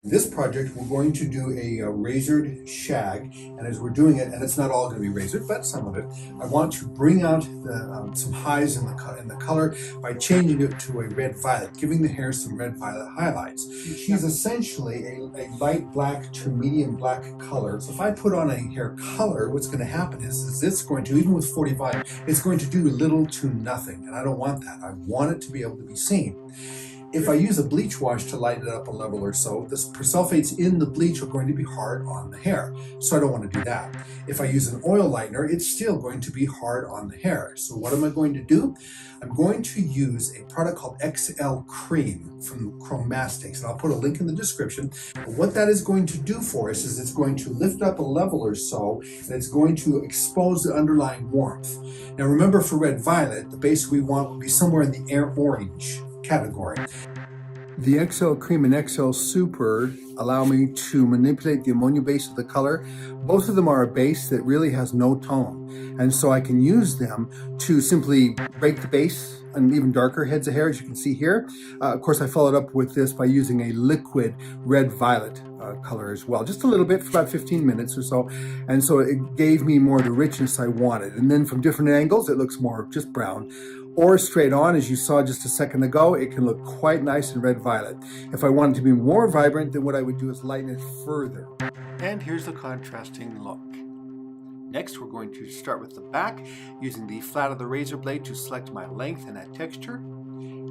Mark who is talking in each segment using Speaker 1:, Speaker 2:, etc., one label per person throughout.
Speaker 1: This project, we're going to do a razored shag, and as we're doing it, and it's not all going to be razored, but some of it, I want to bring out some highs in the color by changing it to a red violet, giving the hair some red violet highlights. She's essentially a light black to medium black color. So if I put on a hair color, what's going to happen is it's going to, even with 40 volume, it's going to do little to nothing, and I don't want that. I want it to be able to be seen. If I use a bleach wash to lighten it up a level or so, the persulfates in the bleach are going to be hard on the hair, so I don't want to do that. If I use an oil lightener, it's still going to be hard on the hair. So what am I going to do? I'm going to use a product called XL Cream from Chromastics, and I'll put a link in the description. But what that is going to do for us is it's going to lift up a level or so, and it's going to expose the underlying warmth. Now remember, for red violet, the base we want would be somewhere in the air orange category. The XL Cream and XL Super allow me to manipulate the ammonia base of the color. Both of them are a base that really has no tone, and so I can use them to simply break the base on even darker heads of hair, as you can see here. Of course, I followed up with this by using a liquid red violet color as well, just a little bit for about 15 minutes or so, and so it gave me more of the richness I wanted. And then from different angles, it looks more just brown. Or straight on, as you saw just a second ago, it can look quite nice in red violet. If I wanted to be more vibrant, then what I would do is lighten it further. And here's the contrasting look. Next, we're going to start with the back, using the flat of the razor blade to select my length and add texture.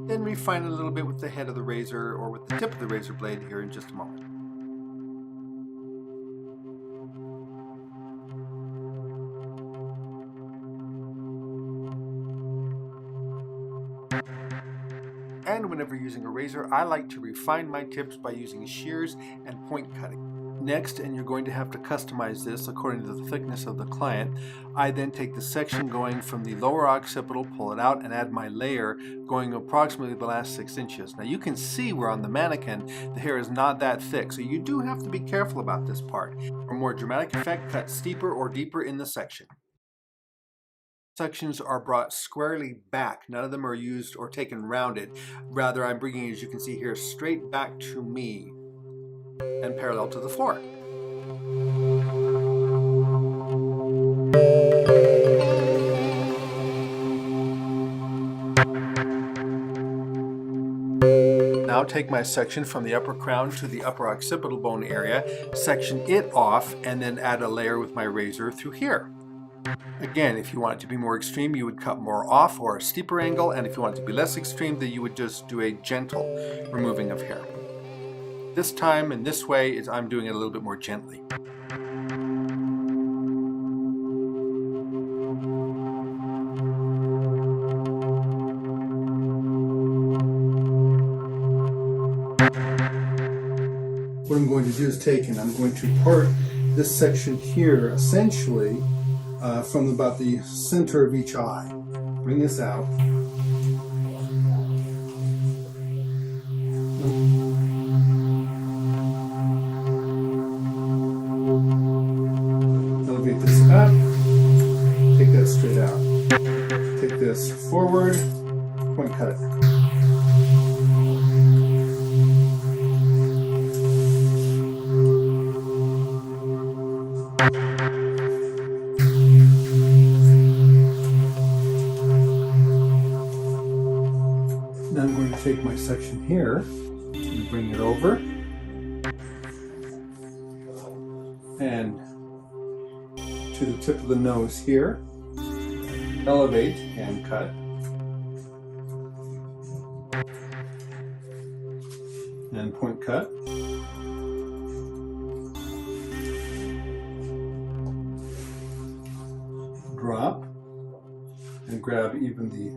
Speaker 1: Then refine it a little bit with the head of the razor or with the tip of the razor blade here in just a moment. And whenever using a razor, I like to refine my tips by using shears and point cutting. Next, and you're going to have to customize this according to the thickness of the client, I then take the section going from the lower occipital, pull it out, and add my layer going approximately the last 6 inches. Now you can see where on the mannequin the hair is not that thick, so you do have to be careful about this part. For more dramatic effect, cut steeper or deeper in the section. Sections are brought squarely back. None of them are used or taken rounded. Rather, I'm bringing, as you can see here, straight back to me and parallel to the floor. Now take my section from the upper crown to the upper occipital bone area, section it off, and then add a layer with my razor through here. Again, if you want it to be more extreme, you would cut more off or a steeper angle, and if you want it to be less extreme, then you would just do a gentle removing of hair. This time, in this way, I'm doing it a little bit more gently. What I'm going to do is I'm going to part this section here, essentially, from about the center of each eye. Bring this out. Elevate this up. Take that straight out. Take this forward. Point cut it. Now I'm going to take my section here and bring it over and to the tip of the nose here, elevate and cut, and point cut, drop, and grab even the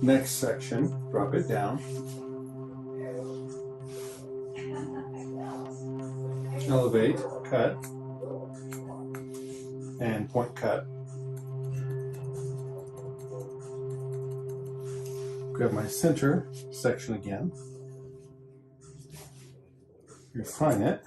Speaker 1: next section, drop it down, elevate, cut, and point cut. Grab my center section again, refine it,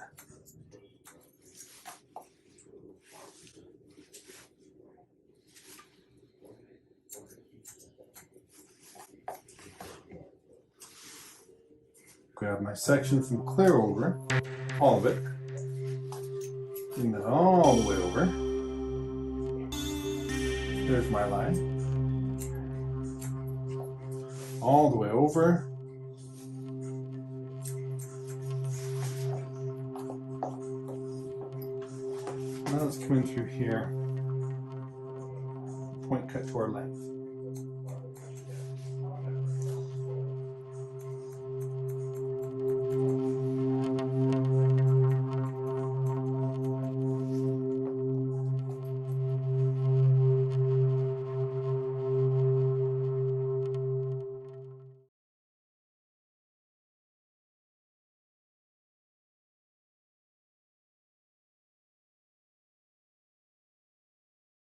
Speaker 1: grab my section from clear over, all of it. Bring that all the way over. There's my line. All the way over. Now let's come in through here. Point cut to our length.